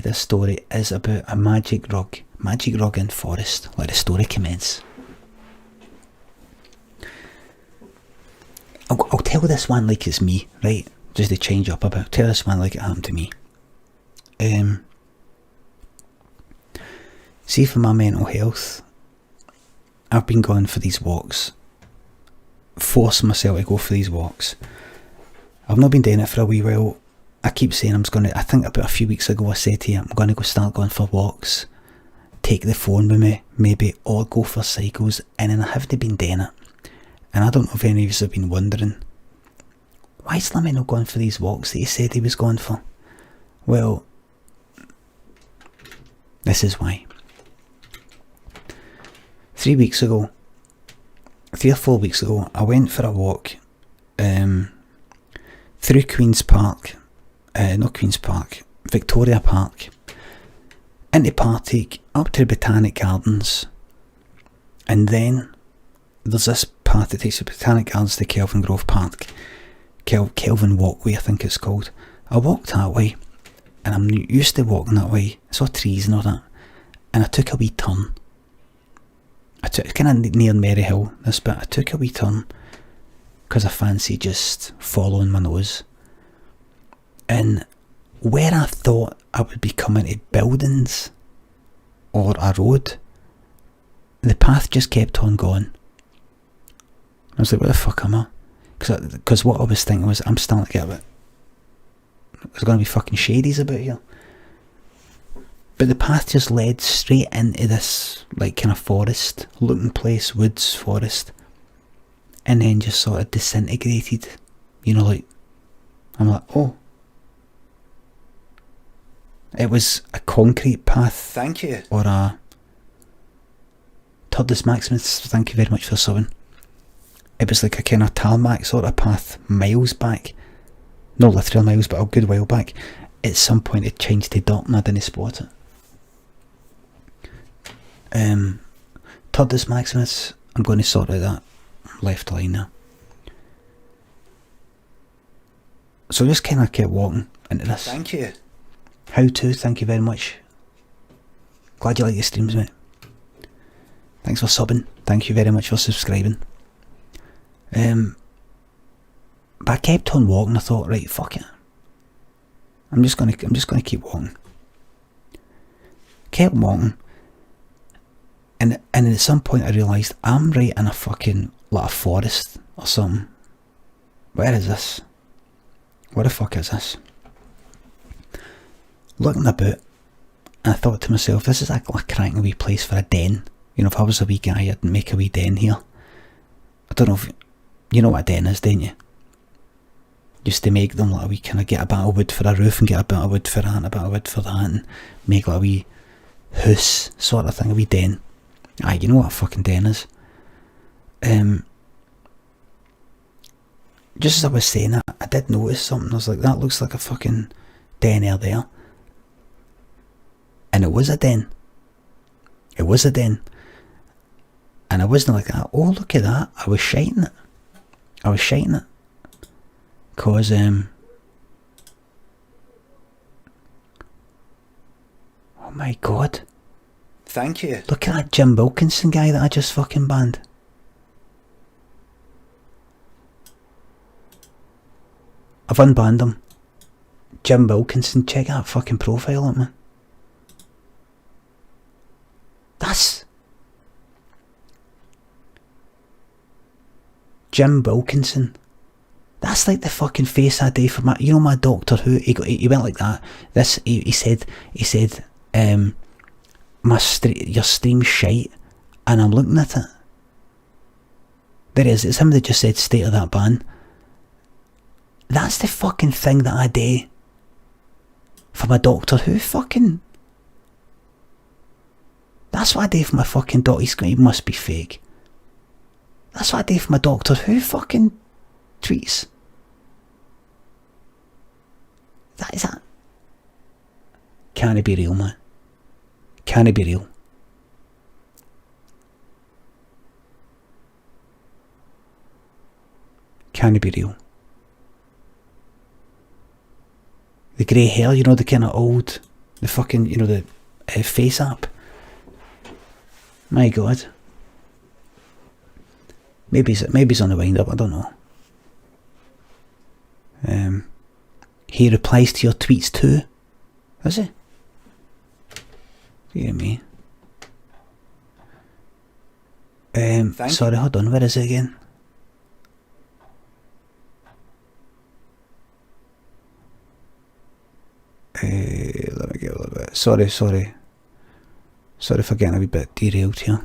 this story is about a magic rug in forest. Let the story commence. I'll tell this one like it's me, right? Just to change up a bit. I'll tell this one like it happened to me. See, for my mental health, I've been going for these walks, forcing myself to go for these walks. I've not been doing it for a wee while. I keep saying I think about a few weeks ago I said to you, I'm going to start going for walks, take the phone with me, maybe, or go for cycles, and then I haven't been doing it. And I don't know if any of you have been wondering, why is Limmy not going for these walks that he said he was going for? Well, this is why. 3 or 4 weeks ago, I went for a walk through Victoria Park, into Partick, up to the Botanic Gardens, and then there's this path that takes the Botanic Gardens to Kelvin Grove Park, Kelvin Walkway I think it's called. I walked that way, and I'm used to walking that way. I saw trees and all that, and I took a wee turn. I took kind of near Mary Hill, this bit. I took a wee turn because I fancy just following my nose, and where I thought I would be coming to buildings or a road, the path just kept on going. I was like, where the fuck am I? Because what I was thinking was, I'm starting to get a bit, there's going to be fucking shadies about here. But the path just led straight into this like kind of forest looking place, woods, forest, and then just sort of disintegrated, you know, like, I'm like, oh, it was a concrete path. Thank you. Or a Turdus Maximus, thank you very much for subbing. It was like a kind of tarmac sort of path miles back, not literal miles but a good while back. At some point it changed to dirt and I didn't spot it. Turdus Maximus, I'm going to sort out that left line now. So just kind of kept walking into this. Thank you. How to, thank you very much. Glad you like the streams, mate. Thanks for subbing. Thank you very much for subscribing. But I kept on walking. I thought, right, fuck it. I'm just gonna keep walking. Kept walking. And at some point I realised I'm right in a fucking like a forest or something. Where is this? What the fuck is this? Looking about, and I thought to myself, this is like a cracking wee place for a den. You know, if I was a wee guy, I'd make a wee den here. I don't know if you know what a den is, don't you? Just to make them like a wee kind of, get a bit of wood for a roof and get a bit of wood for that and a bit of wood for that and make like a wee house sort of thing, a wee den. Aye, you know what a fucking den is. Just as I was saying that, I did notice something. I was like, that looks like a fucking den out there. And it was a den. It was a den. And I wasn't like that. Oh, look at that. I was shiting it. I was shiting it. Cause oh my god. Thank you. Look at that Jim Wilkinson guy that I just fucking banned. I've unbanned him. Jim Wilkinson, check that fucking profile out, man. That's Jim Wilkinson. That's like the fucking face I do for my, you know, my Doctor Who. He went like that. This he said your stream's shite, and I'm looking at it. There it is. It's him that just said state of that ban. That's the fucking thing that I do for my Doctor Who fucking. That's what I do for my fucking Doctor. He must be fake. That's what I do for my Doctor Who fucking tweets. That is that. Can it be real, man? Can it be real? Can it be real? The grey hair, you know, the kind of old The fucking, you know, the face app. My God. Maybe it's on the wind up, I don't know. He replies to your tweets too. Is he? Dear me. Sorry, hold on, where is it again? Let me get a little bit. Sorry for getting a wee bit derailed here.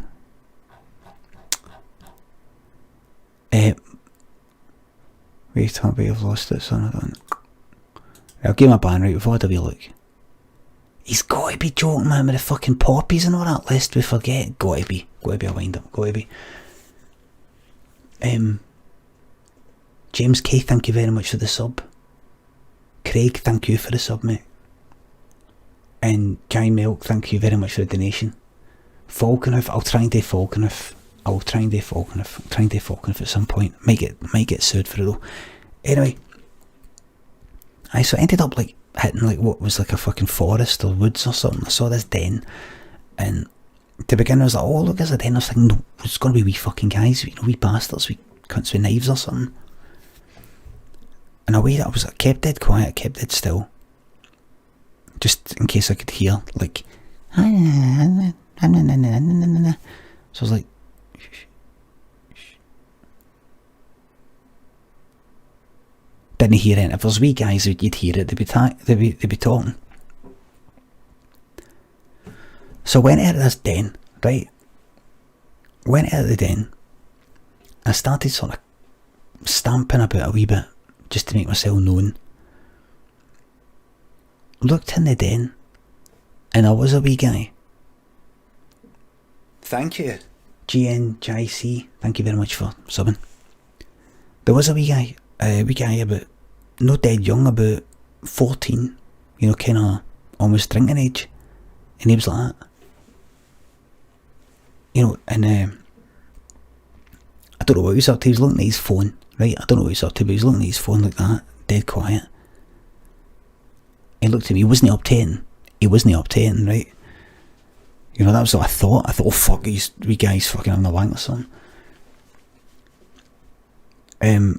Wait, Harvey, I've lost it, son. I don't. I'll give him a ban, right? We've had a wee look. He's got to be joking, man, with the fucking poppies and all that list. We forget. Got to be a wind up. Got to be. James K, thank you very much for the sub. Craig, thank you for the sub, mate. And Guy Milk, thank you very much for the donation. Falconhoof, I'll try and do Falconhoof. I'll try and do Falconhoof at some point. Might get sued for it though. Anyway, so I ended up like hitting like what was like a fucking forest or woods or something. I saw this den, and to begin I was like, oh look, there's a den. I was like, no, it's gonna be wee fucking guys, you know, wee bastards, wee cunts with knives or something. And I waited, I kept dead quiet, kept dead still, just in case I could hear like so I was like, didn't hear it. If there's wee guys, you'd hear it. They'd be talking. So I went out of this den, right? Went out of the den. I started sort of stamping about a wee bit, just to make myself known. Looked in the den, and I was a wee guy. Thank you. GNJC, thank you very much for subbing. There was a wee guy about, not dead young, about 14, you know, kind of almost drinking age, and he was like that, you know, and I don't know what he was up to. He was looking at his phone, right? I don't know what he was up to, but he was looking at his phone like that, dead quiet. He looked at me. He wasn't uptaking, right? You know, that was what I thought. I thought, oh fuck, these wee guys fucking having a wank or something. I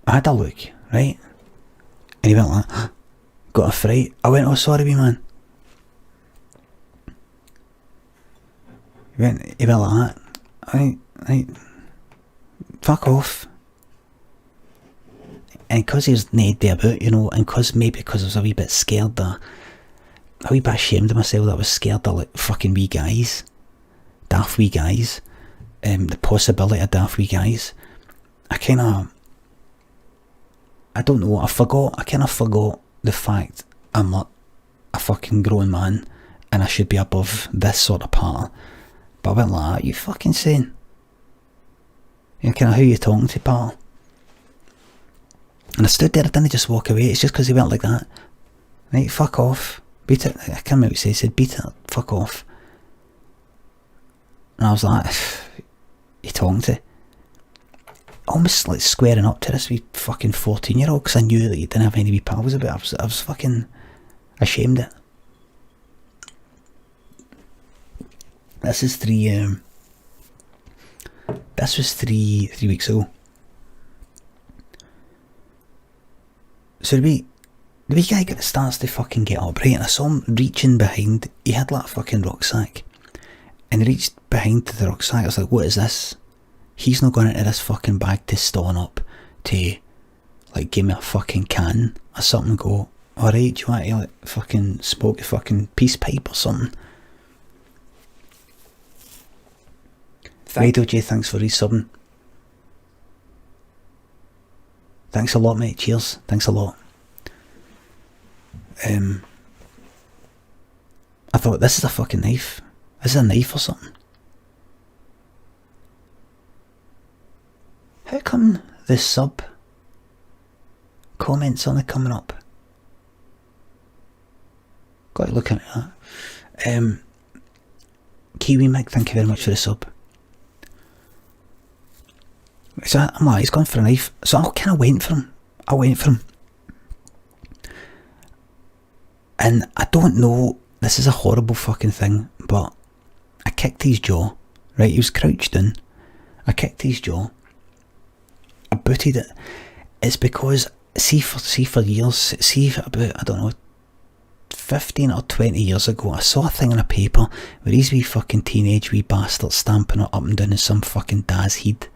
had a look, right? And he went like, got a fright. I went, oh sorry wee man. He went like that. I fuck off. And because he was naed about, you know, and maybe because I was a wee bit scared, a wee bit ashamed of myself that I was scared of like fucking wee guys, daft wee guys, the possibility of daft wee guys, I don't know, I kind of forgot the fact I'm not a fucking grown man and I should be above this sort of part. But I went like, are you fucking saying? You know, kind of who you talking to, pal? And I stood there, I didn't just walk away. It's just because he went like that. Right, fuck off. Beat it. I can't remember what he said, beat it, fuck off. And I was like, you talking to? Almost like squaring up to this wee fucking 14-year-old, because I knew that he didn't have any wee pals about it. I was fucking ashamed of it. This was 3 weeks ago. So the wee guy starts to fucking get up, right? And I saw him reaching behind. He had like a fucking rucksack, and he reached behind to the rucksack. I was like, what is this? He's not going into this fucking bag to stone up to like give me a fucking can or something. Go, alright, do you want to like fucking smoke a fucking peace pipe or something? Radio J, thanks for resubbing. Thanks a lot, mate. Cheers. Thanks a lot. I thought, this is a fucking knife. This is a knife or something. How come the sub comments aren't coming up? Got to look at that. Kiwi Mick, thank you very much for the sub. So I'm like, he's gone for a knife. So I kind of went for him. And I don't know, this is a horrible fucking thing, but I kicked his jaw, right? He was crouched in. I kicked his jaw. I booted it. It's because, see for years, see for about, I don't know, 15 or 20 years ago, I saw a thing in a paper where these wee fucking teenage wee bastards stamping it up and down in some fucking Daz heed. It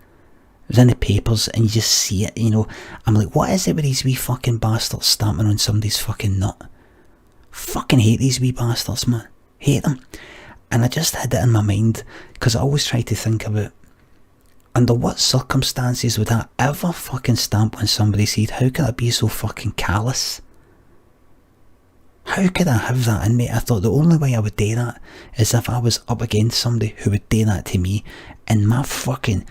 was in the papers and you just see it, you know. I'm like, what is it with these wee fucking bastards stamping on somebody's fucking nut? Fucking hate these wee bastards, man. Hate them. And I just had it in my mind, because I always try to think about, under what circumstances would I ever fucking stamp on somebody's head? How could I be so fucking callous? How could I have that in me? I thought the only way I would do that is if I was up against somebody who would do that to me, and my fucking,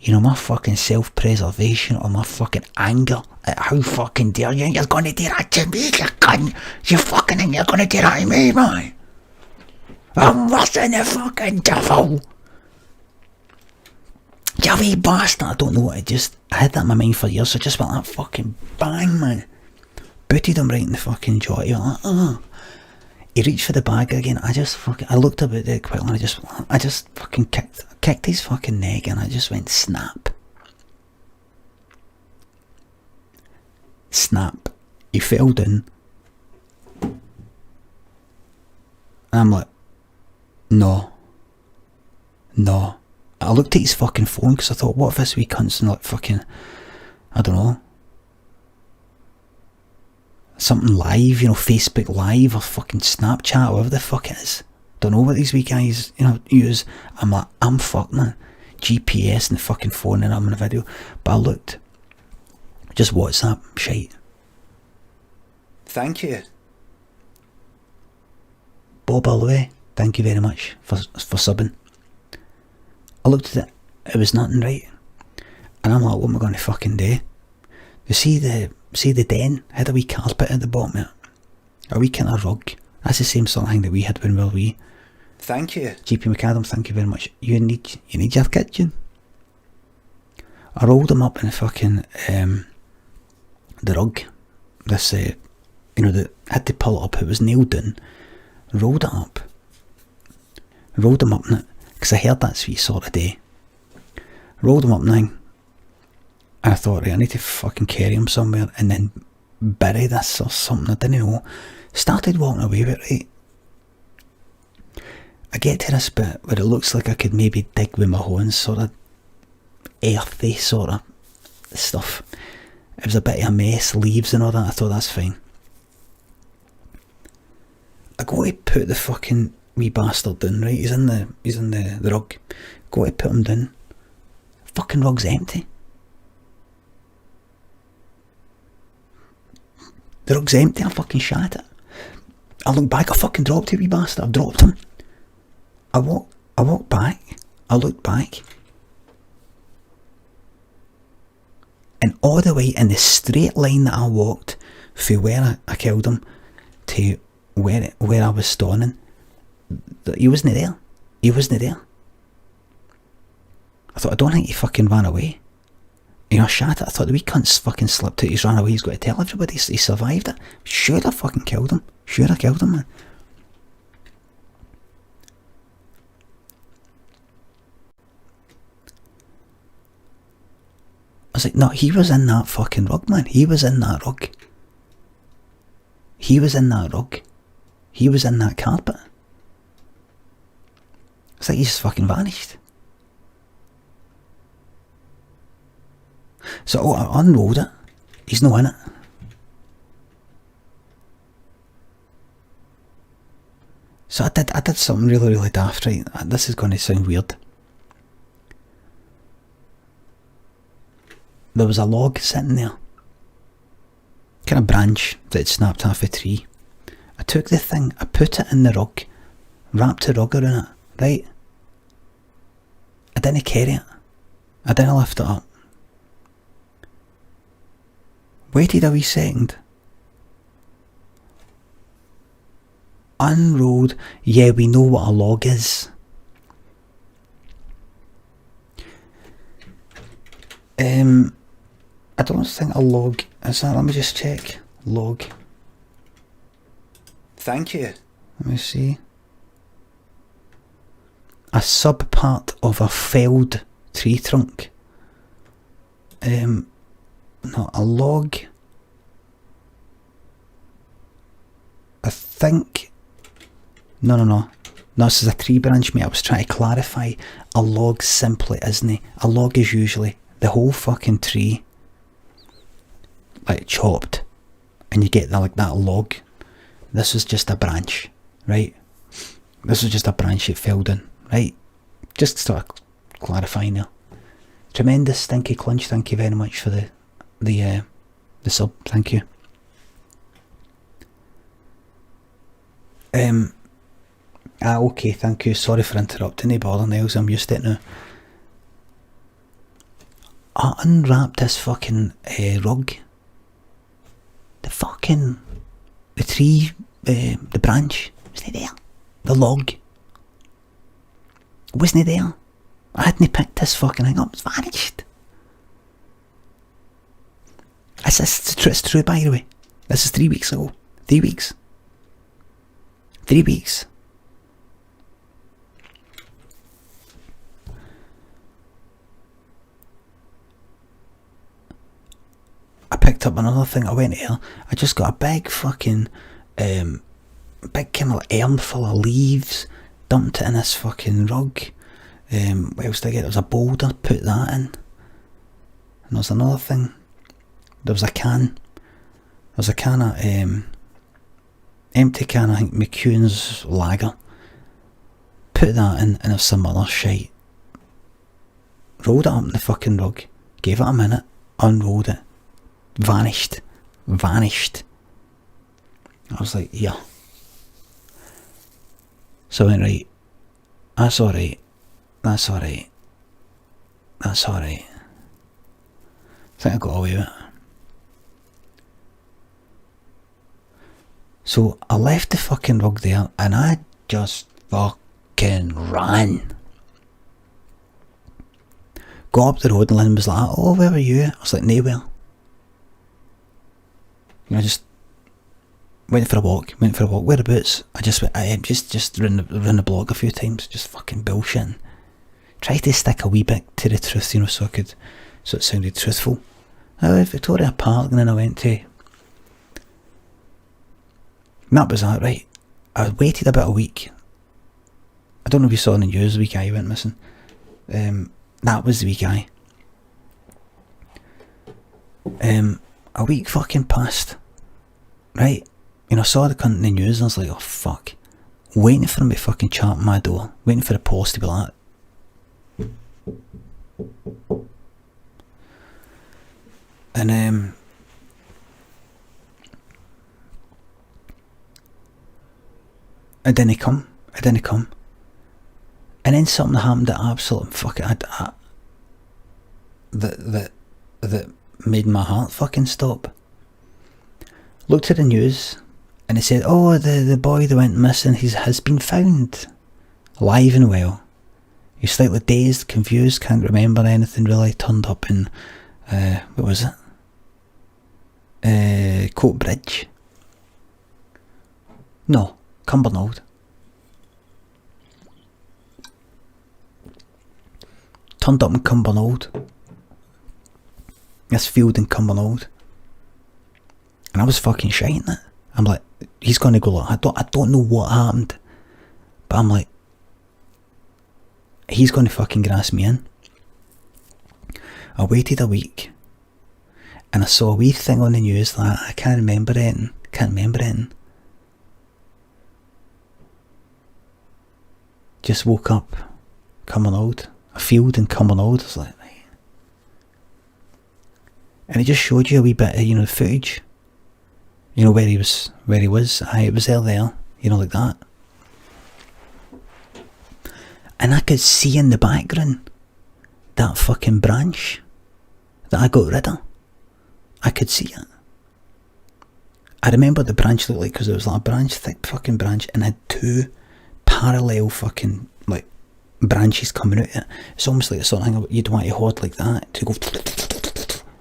you know, my fucking self-preservation or my fucking anger at how fucking dare you, you're gonna do that to me, you cunt. You fucking think you're gonna do that to me, man? I'm worse than the fucking devil. You wee bastard. I don't know, I had that in my mind for years, so I just went like fucking bang, man. Booted him right in the fucking jaw. He went like, he reached for the bag again. I looked about there quickly and I just fucking kicked his fucking neck and I just went snap. Snap. He fell down. And I'm like, no. I looked at his fucking phone because I thought, what if this wee cunt's in like fucking, I don't know, something live, you know, Facebook Live or fucking Snapchat or whatever the fuck it is. Don't know what these wee guys, you know, use. I'm like, I'm fucked, man. GPS and the fucking phone and I'm in a video. But I looked, just WhatsApp shite. Thank you. Bob Alloway, thank you very much for subbing. I looked at it, it was nothing, right? And I'm like, what am I going to fucking do? You see the den had a wee carpet at the bottom of it, a wee kind of rug. That's the same sort of thing that we had when we were wee. Thank you. GP McAdam, thank you very much. You need your kitchen. I rolled him up in the fucking the rug. This you know, I had to pull it up. It was nailed down. Rolled it up. Rolled him up in it because I heard that sweet sort of day. Rolled him up now. And I thought, right, I need to fucking carry him somewhere and then bury this or something. I didn't know. Started walking away with it, right? I get to this bit where it looks like I could maybe dig with my horns, sort of earthy sort of stuff. It was a bit of a mess, leaves and all that. I thought, that's fine. I go to put the fucking wee bastard down, right? He's in the rug. Go to put him down. Fucking rug's empty. The rug's empty. I fucking shat it. I look back. I fucking dropped it, wee bastard. I've dropped him. I walked back. I looked back. And all the way in the straight line that I walked from where I killed him to where I was standing, he wasn't there. He wasn't there. I thought, I don't think he fucking ran away. You know, I shat it. I thought the wee cunt's fucking slipped out. He's ran away. He's got to tell everybody he survived it. Sure, I fucking killed him. Sure, I killed him, man. I was like, no, he was in that fucking rug, man. He was in that rug. He was in that rug. He was in that carpet. It's like he just fucking vanished. So I unrolled it. He's not in it. So I did something really, really daft, right? This is going to sound weird. There was a log sitting there. Kind of branch that had snapped off a tree. I took the thing, I put it in the rug, wrapped the rug around it, right? I didn't carry it. I didn't lift it up. Waited a wee second. Unrolled. Yeah, we know what a log is. I don't think a log is that. Let me just check. Log. Thank you. Let me see. A subpart of a felled tree trunk. Not a log. I think. No. No, this is a tree branch, mate. I was trying to clarify. A log simply isn't. A log is usually the whole fucking tree, like chopped, and you get that log. This is just a branch, right? This is just a branch it fell in, right? Just sort of clarifying there. Tremendous Stinky Clunch, thank you very much for the sub, thank you. Okay, thank you. Sorry for interrupting you, bother nails. I'm used to it now. I unwrapped this fucking rug. The tree, the branch, wasn't there? The log wasn't there? I hadn't picked this fucking thing up. It's vanished. It's true, by the way. This is 3 weeks ago. 3 weeks. 3 weeks. I picked up another thing. I went here. I just got a big fucking, big kind of urn full of leaves. Dumped it in this fucking rug. What else did I get? There was a boulder. Put that in. And there was another thing. There was a can. There was a can of empty can. I think McEwen's lager. Put that in, and there's some other shite. Rolled it up in the fucking rug. Gave it a minute. Unrolled it. Vanished. I was like, yeah. So I went, right. That's alright. I think I got away with it. So I left the fucking rug there and I just fucking ran. Got up the road and Lynn was like, oh, where were you? I was like, nowhere. I just went for a walk. Whereabouts? I just ran the block a few times, just fucking bullshitting. Tried to stick a wee bit to the truth, so it sounded truthful. I went to Victoria Park and then I went to... And that was that, right? I waited about a week. I don't know if you saw in the news the wee guy went missing. That was the wee guy. A week fucking passed. Right? I saw the cunt in the news and I was like, oh fuck. Waiting for him to fucking chat at my door. Waiting for the post to be like... And it didn't come. And then something happened that absolutely fucking that made my heart fucking stop. Looked at the news and it said, oh, the boy that went missing has been found alive and well. He's slightly dazed, confused, can't remember anything really. Turned up in what was it? Coatbridge. No, Cumbernauld. Turned up in Cumbernauld. This field in Cumbernauld. And I was fucking shiting it. I'm like, he's gonna go like, I don't know what happened. But I'm like, he's gonna fucking grass me in. I waited a week. And I saw a wee thing on the news that I can't remember anything. Just woke up, Cumbernauld, a field in Cumbernauld. I was like, right. And it just showed you a wee bit of, the footage. Where he was. It was there, like that. And I could see in the background that fucking branch that I got rid of. I could see it. I remember the branch looked like, because it was like a branch, thick fucking branch, and it had two parallel fucking like branches coming out of it. It's almost like the sort of thing you'd want to hold like that, to go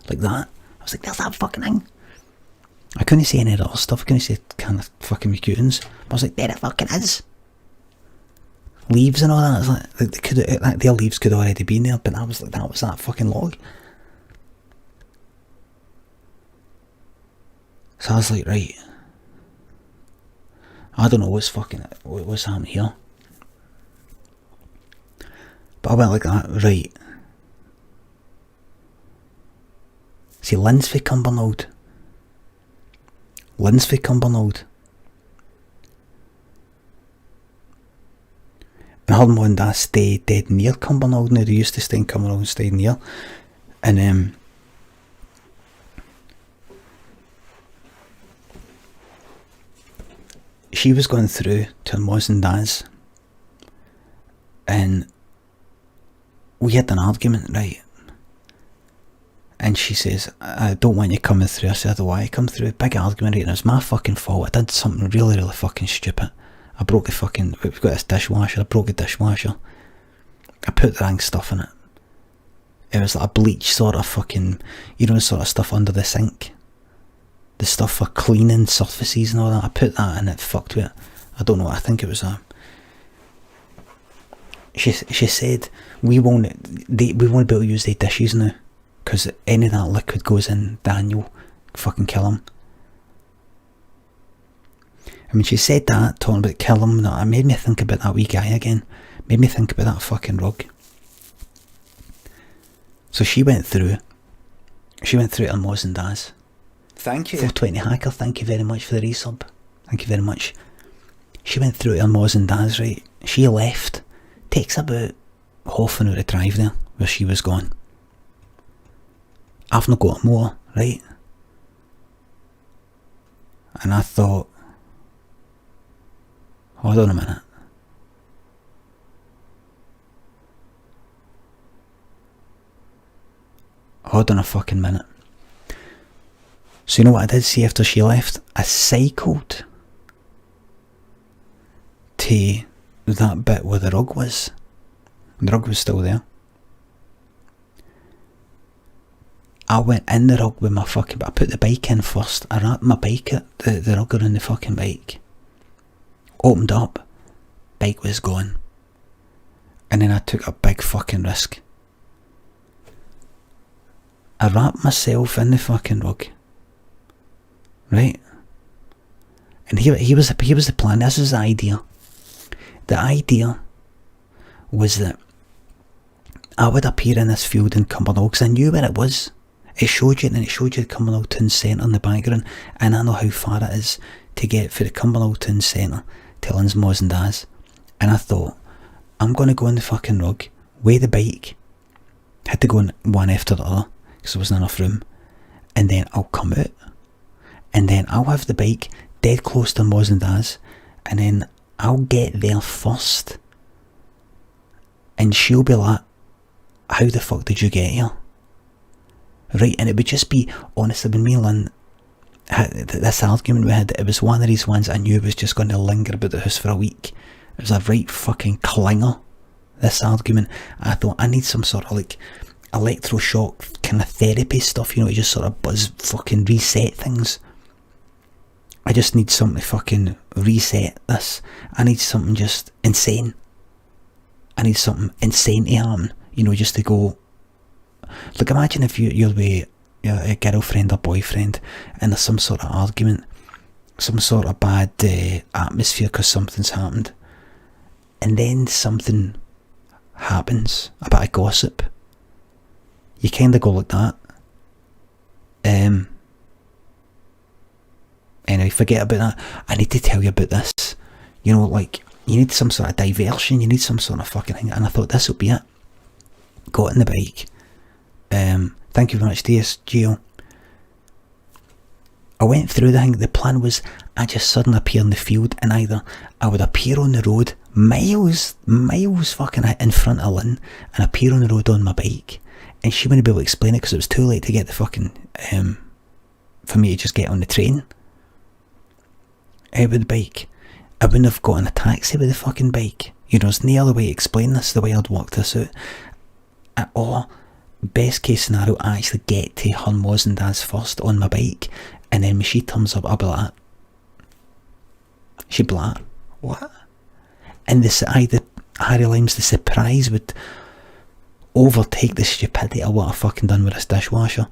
like that. I was like, there's that fucking thing. I couldn't see any of the other stuff. I couldn't see kind of fucking McCutons. I was like, there it fucking is. Leaves and all that. It's like they could, like, their leaves could already been there, but I was like, that was that fucking log. So I was like, right, I don't know what's happening here. But I went like that, right. See, Lynn's fae Cumbernauld. And her mum and dad stay dead near Cumbernauld now. They used to stay in Cumbernauld and stayed near. And she was going through to her mums and dad's, and we had an argument, right? And she says, I don't want you coming through. I said, I don't want you to come through. Big argument, right? And it was my fucking fault. I did something really, really fucking stupid. I broke the fucking, we've got this dishwasher. I broke the dishwasher. I put the wrong stuff in it. It was like a bleach sort of fucking, you know, sort of stuff under the sink. The stuff for cleaning surfaces and all that. I put that in, it fucked with it. I don't know, I think it was a... She said, we won't be able to use the dishes now, because any of that liquid goes in, Daniel, fucking kill him. I mean, she said that, talking about kill him, it made me think about that wee guy again. Made me think about that fucking rug. So she went through her mums and dads. Thank you. 420 Hacker, thank you very much for the resub. Thank you very much. She went through her mums and dads, right? She left. Takes about half an hour to drive there, where she was going. I've not got more, right? And I thought, hold on a minute. Hold on a fucking minute. So you know what I did see after she left? I cycled to that bit where the rug was. And the rug was still there. I went in the rug with my fucking... I put the bike in first. I wrapped my bike at the rug around the fucking bike. Opened up. Bike was gone. And then I took a big fucking risk. I wrapped myself in the fucking rug. Right? And here was the plan. This is the idea. The idea was that I would appear in this field in Cumbernauld, because I knew where it was. It showed you, and it showed you the Cumbernauld Town Centre in the background, and I know how far it is to get from the Cumbernauld Town Centre to Lynn's mums and dad's. And I thought, I'm going to go in the fucking rug, weigh the bike, had to go in one after the other, because there wasn't enough room, and then I'll come out, and then I'll have the bike dead close to mums and dad's, and then I'll get there first, and she'll be like, how the fuck did you get here? Right? And it would just be, honestly, when me and Lynn had this argument we had, it was one of these ones I knew was just going to linger about the house for a week. It was a right fucking clinger, this argument. I thought, I need some sort of like electroshock kind of therapy stuff, you know, to just sort of buzz fucking reset things. I just need something to fucking reset this. I need something just insane. I need something insane to happen, you know, just to go. Look, imagine if you're with a girlfriend or boyfriend and there's some sort of argument, some sort of bad atmosphere because something's happened, and then something happens, a bit of gossip. You kind of go like that. Anyway, forget about that. I need to tell you about this. You know, like, you need some sort of diversion, you need some sort of fucking thing, and I thought this would be it. Got in the bike. Thank you very much, DS Geo. I went through the thing. The plan was I just suddenly appear in the field, and either I would appear on the road miles fucking in front of Lynn, and appear on the road on my bike, and she wouldn't be able to explain it because it was too late to get the fucking for me to just get on the train with the bike. I wouldn't have gotten a taxi with the fucking bike. You know, there's no other way to explain this, the way I'd worked this out. Or best case scenario, I actually get to her mums and dad's first on my bike, And then when she turns up, I'll be like, she'd be like, what? And the Harry Limes, the surprise would overtake the stupidity of what I fucking done with this dishwasher.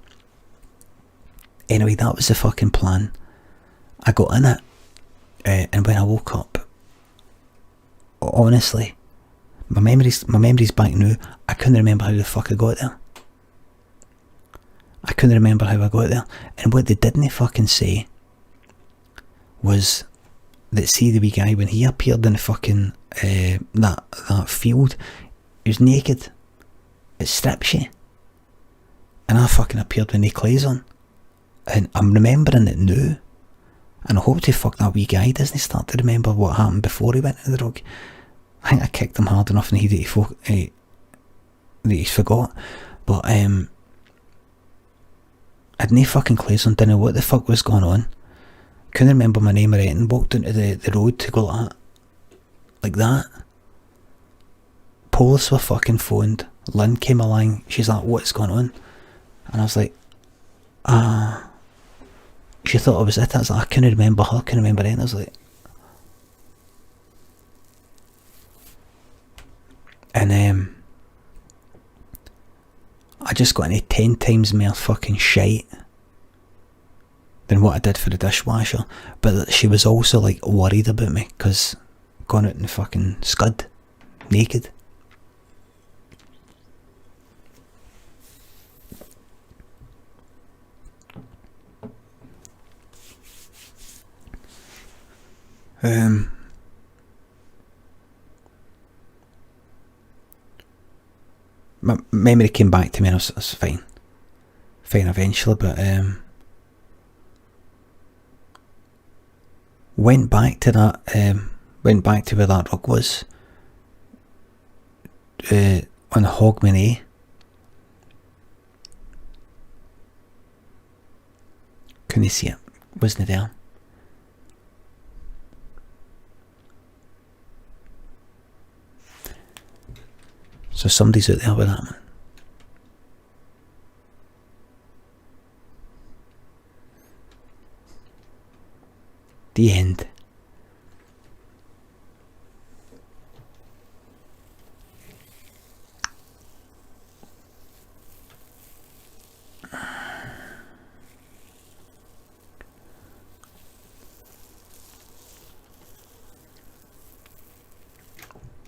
Anyway, that was the fucking plan. I got in it, and when I woke up, honestly, my memory's back now. I couldn't remember how the fuck I got there. I couldn't remember how I got there. And what they didn't fucking say was that, see the wee guy, when he appeared in the fucking that field, he was naked. It strips you. And I fucking appeared with no clothes on. And I'm remembering it now. And I hope to fuck that wee guy doesn't start to remember what happened before he went to the drug. I think I kicked him hard enough and that he's forgot. But I had no fucking clothes on, didn't know what the fuck was going on. Couldn't remember my name or anything. Walked into the road to go like that. Police were fucking phoned. Lynn came along. She's like, what's going on? And I was like, she thought I was it. I was like, I couldn't remember her, couldn't remember anything. I was like, and I just got into 10 times more fucking shite than what I did for the dishwasher. But she was also like worried about me because gone out in the fucking scud, naked. My memory came back to me and I was fine eventually, but went back to where that rug was, on Hogmanay. Couldn't see it, wasn't there. So somebody's out there with that, man. The end.